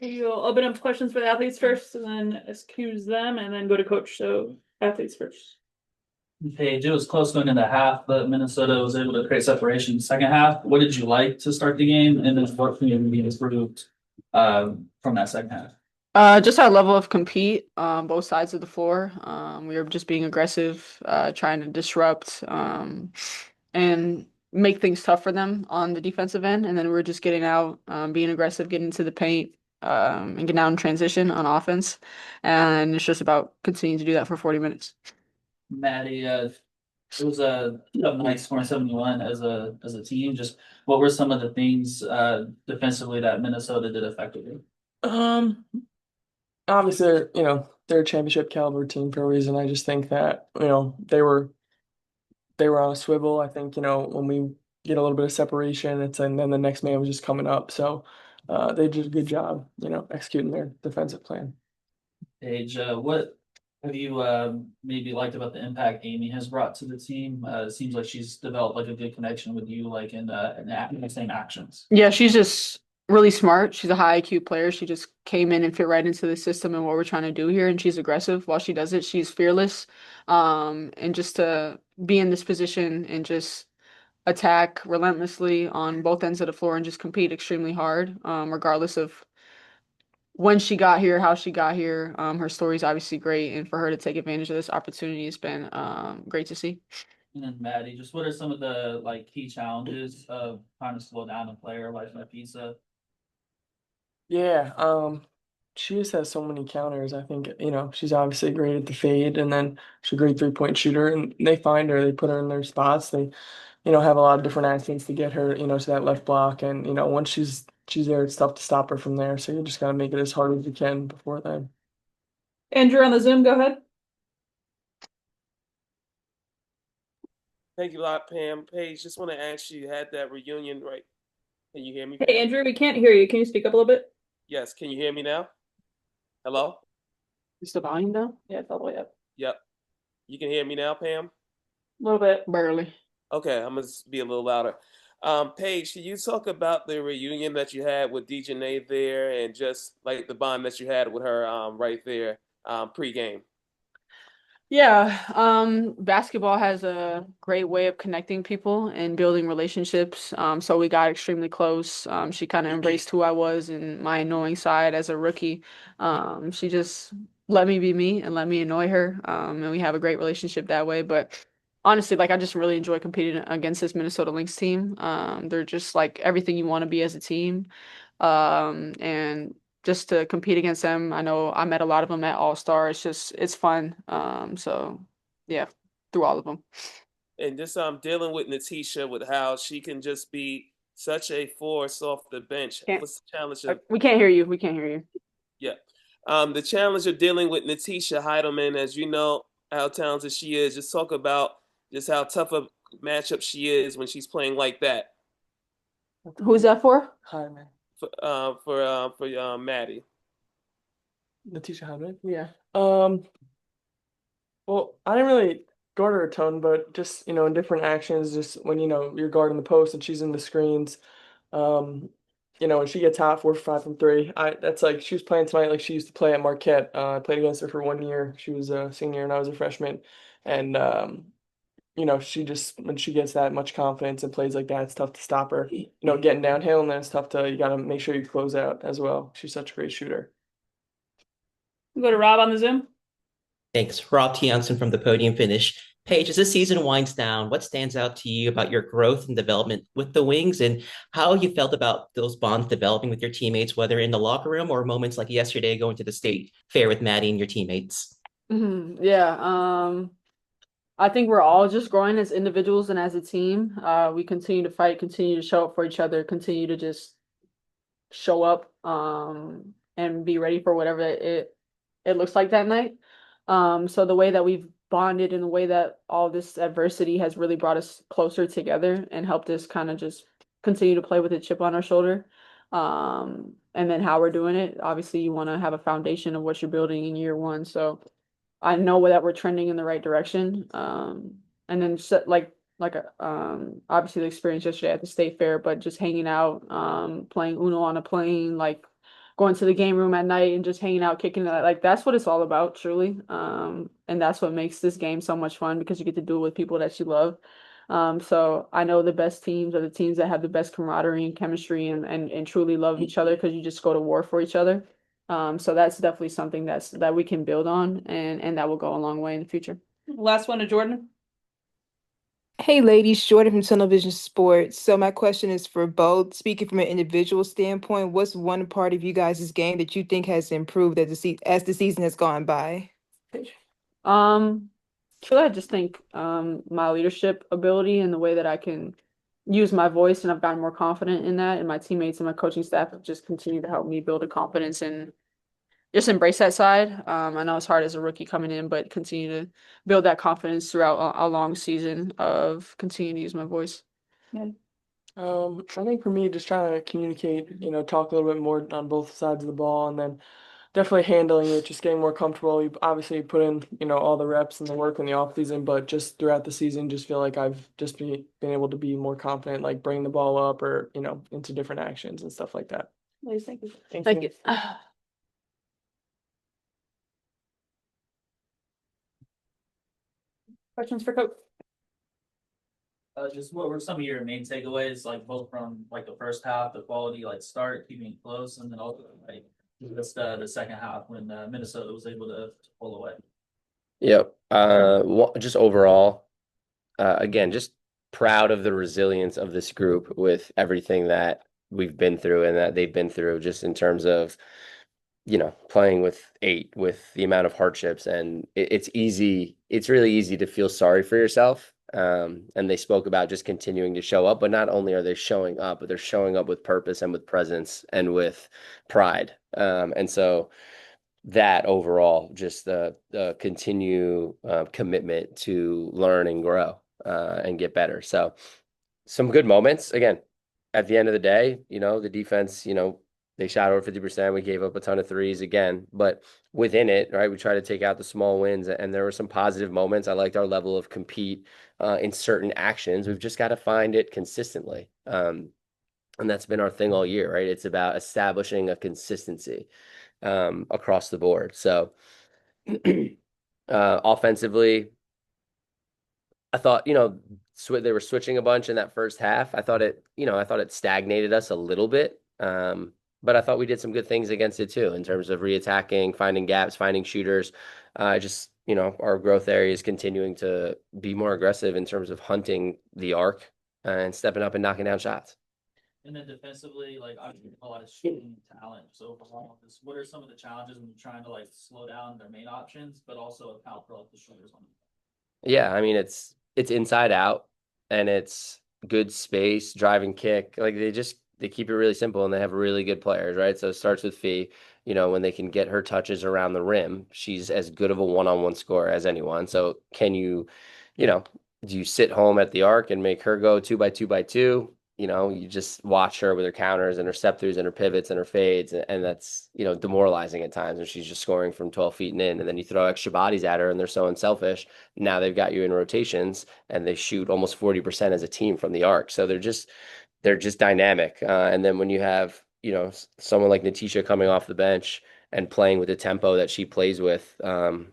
You'll open up questions for the athletes first, and then excuse them, and then go to coach. So athletes first. Paige, it was close going into half, but Minnesota was able to create separation in the second half. What did you like to start the game, and then what can you be improved from that second half? Just our level of compete on both sides of the floor. We were just being aggressive, trying to disrupt, and make things tough for them on the defensive end. And then we were just getting out, being aggressive, getting into the paint, and getting out in transition on offense. And it's just about continuing to do that for 40 minutes. Maddie, it was a nice scoring 71 as a team. Just what were some of the things defensively that Minnesota did effectively? Um, Obviously, they're a championship caliber team for a reason. I just think that, they were on a swivel. I think, when we get a little bit of separation, and then the next man was just coming up. So they did a good job, executing their defensive plan. Paige, what have you maybe liked about the impact Amy has brought to the team? It seems like she's developed like a good connection with you, like in the same actions. Yeah, she's just really smart. She's a high IQ player. She just came in and fit right into the system and what we're trying to do here. And she's aggressive while she does it. She's fearless. And just to be in this position and just attack relentlessly on both ends of the floor and just compete extremely hard, regardless of when she got here, how she got here. Her story is obviously great. And for her to take advantage of this opportunity has been great to see. And then Maddie, just what are some of the like key challenges of trying to slow down a player like Nafisa? Yeah, she just has so many counters. I think, she's obviously great at the fade, and then she's a great 3-point shooter. And they find her, they put her in their spots. They, have a lot of different actions to get her, to that left block. And, once she's there, it's tough to stop her from there. So you just gotta make it as hard as you can before then. Andrew on the Zoom, go ahead. Thank you a lot, Pam. Paige, just want to ask you, had that reunion, right? Can you hear me? Hey, Andrew, we can't hear you. Can you speak up a little bit? Yes, can you hear me now? Hello? Is the volume down? Yeah, it's all the way up. Yep. You can hear me now, Pam? A little bit. Barely. Okay, I'm gonna be a little louder. Paige, can you talk about the reunion that you had with Dejanay there and just like the bond that you had with her right there pre-game? Yeah, basketball has a great way of connecting people and building relationships. So we got extremely close. She kind of embraced who I was and my annoying side as a rookie. She just let me be me and let me annoy her. And we have a great relationship that way. But honestly, like I just really enjoy competing against this Minnesota Lynx team. They're just like everything you want to be as a team. And just to compete against them. I know I met a lot of them at All Star. It's fun. So yeah, through all of them. And just dealing with Natisha with how she can just be such a force off the bench. Can't, What's the challenge of we can't hear you. We can't hear you. yeah. The challenge of dealing with Natisha Heidelman, as you know how talented she is, just talk about just how tough a matchup she is when she's playing like that. Who's that for? Hi, man. For Maddie. Letitia Hadman. Yeah. Well, I didn't really guard her a ton, but just, in different actions, just when, you're guarding the post and she's in the screens, um, when she gets hot, 4 for 5 from three, that's like she was playing tonight like she used to play at Marquette. I played against her for 1 year. She was a senior and I was a freshman. And she just when she gets that much confidence and plays like that, it's tough to stop her. Getting downhill, and then it's tough to you gotta make sure you close out as well. She's such a great shooter. We'll go to Rob on the Zoom. Thanks. Rob Tianson from the Podium Finish. Paige, as the season winds down, what stands out to you about your growth and development with the Wings and how you felt about those bonds developing with your teammates, whether in the locker room or moments like yesterday going to the state fair with Maddie and your teammates? Yeah. I think we're all just growing as individuals and as a team. We continue to fight, continue to show up for each other, continue to just show up and be ready for whatever it looks like that night. So the way that we've bonded and the way that all this adversity has really brought us closer together and helped us kind of just continue to play with a chip on our shoulder. And then how we're doing it. Obviously, you want to have a foundation of what you're building in year one. So I know that we're trending in the right direction. And then obviously the experience yesterday at the state fair, but just hanging out, playing Uno on a plane, like going to the game room at night and just hanging out, kicking it. Like that's what it's all about, truly. And that's what makes this game so much fun because you get to do it with people that you love. So I know the best teams are the teams that have the best camaraderie and chemistry and truly love each other because you just go to war for each other. So that's definitely something that we can build on and that will go a long way in the future. Last one to Jordan. Hey ladies, Jordan from Television Sports. So my question is for both. Speaking from an individual standpoint, what's one part of you guys' game that you think has improved as the season has gone by? Truly, I just think my leadership ability and the way that I can use my voice, and I've gotten more confident in that, and my teammates and my coaching staff have just continued to help me build a confidence and just embrace that side. I know it's hard as a rookie coming in, but continue to build that confidence throughout a long season of continuing to use my voice. I think for me, just trying to communicate, talk a little bit more on both sides of the ball, and then definitely handling it, just getting more comfortable. You obviously put in, all the reps and the work in the off season, but just throughout the season, just feel like I've just been able to be more confident, like bringing the ball up or, into different actions and stuff like that. Please, thank you. Thank you. Questions for Coach? Just what were some of your main takeaways, like both from like the first half, the quality, like start, keeping it close, and then also like just the second half when Minnesota was able to pull away. Yep. Just overall, again, just proud of the resilience of this group with everything that we've been through and that they've been through, just in terms of, playing with 8, with the amount of hardships. And it's really easy to feel sorry for yourself. And they spoke about just continuing to show up, but not only are they showing up, but they're showing up with purpose and with presence and with pride. And so that overall, just the continue commitment to learn and grow and get better. So some good moments. Again, at the end of the day, the defense, they shot over 50%. We gave up a ton of threes again, but within it, right, we try to take out the small wins, and there were some positive moments. I liked our level of compete in certain actions. We've just got to find it consistently. And that's been our thing all year, right? It's about establishing a consistency across the board. So offensively, I thought, they were switching a bunch in that first half. I thought it stagnated us a little bit. But I thought we did some good things against it too, in terms of reattacking, finding gaps, finding shooters. Our growth area is continuing to be more aggressive in terms of hunting the arc and stepping up and knocking down shots. And then defensively, like obviously a lot of shooting talent. So what are some of the challenges when you're trying to like slow down their main options, but also account for like the shooters on them? Yeah, I mean it's inside out, and it's good space, driving kick. Like they keep it really simple, and they have really good players, right? So it starts with Fee. When they can get her touches around the rim, she's as good of a one-on-one scorer as anyone. So can you, do you sit home at the arc and make her go 2x2x2? You just watch her with her counters and her step throughs and her pivots and her fades, and that's, demoralizing at times when she's just scoring from 12 feet and in, and then you throw extra bodies at her and they're so unselfish. Now they've got you in rotations and they shoot almost 40% as a team from the arc. So they're just dynamic. And then when you have, someone like Natisha coming off the bench and playing with the tempo that she plays with, and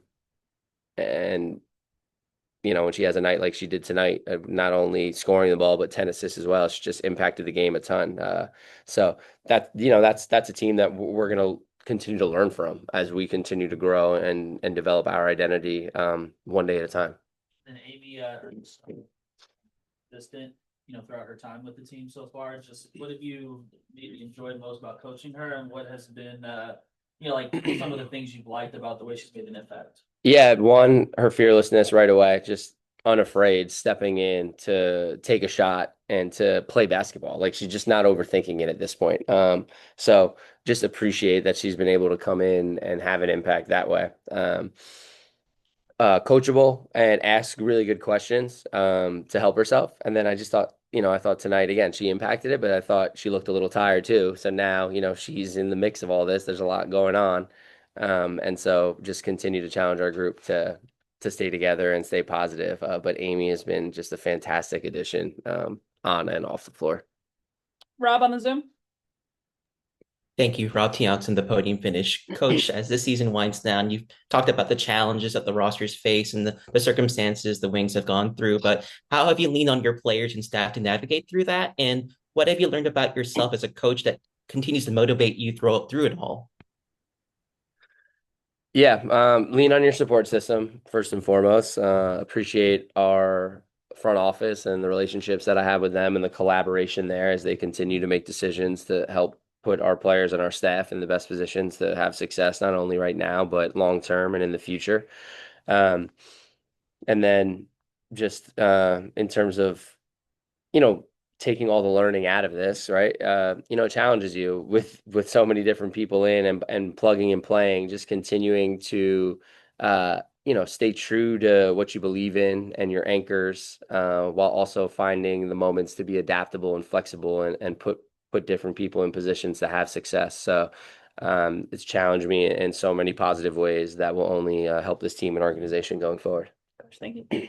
when she has a night like she did tonight, not only scoring the ball, but 10 assists as well, she just impacted the game a ton. So that's a team that we're going to continue to learn from as we continue to grow and develop our identity one day at a time. And Amy, distant, throughout her time with the team so far, just what have you maybe enjoyed most about coaching her, and what has been, like some of the things you've liked about the way she's made an impact? Yeah, one, her fearlessness right away, just unafraid, stepping in to take a shot and to play basketball. Like she's just not overthinking it at this point. So just appreciate that she's been able to come in and have an impact that way. Coachable and ask really good questions to help herself. And then I just thought, I thought tonight, again, she impacted it, but I thought she looked a little tired too. So now, she's in the mix of all this. There's a lot going on. And so just continue to challenge our group to stay together and stay positive. But Amy has been just a fantastic addition on and off the floor. Rob on the Zoom. Thank you, Rob Tianson, the podium finish. Coach, as this season winds down, you've talked about the challenges that the rosters face and the circumstances the Wings have gone through, but how have you leaned on your players and staff to navigate through that? And what have you learned about yourself as a coach that continues to motivate you through it all? Yeah, lean on your support system first and foremost. Appreciate our front office and the relationships that I have with them and the collaboration there as they continue to make decisions to help put our players and our staff in the best positions to have success, not only right now, but long term and in the future. Um, and then just in terms of, taking all the learning out of this, right? It challenges you with so many different people in and plugging and playing, just continuing to stay true to what you believe in and your anchors, while also finding the moments to be adaptable and flexible and put different people in positions to have success. So it's challenged me in so many positive ways that will only help this team and organization going forward. Thank you.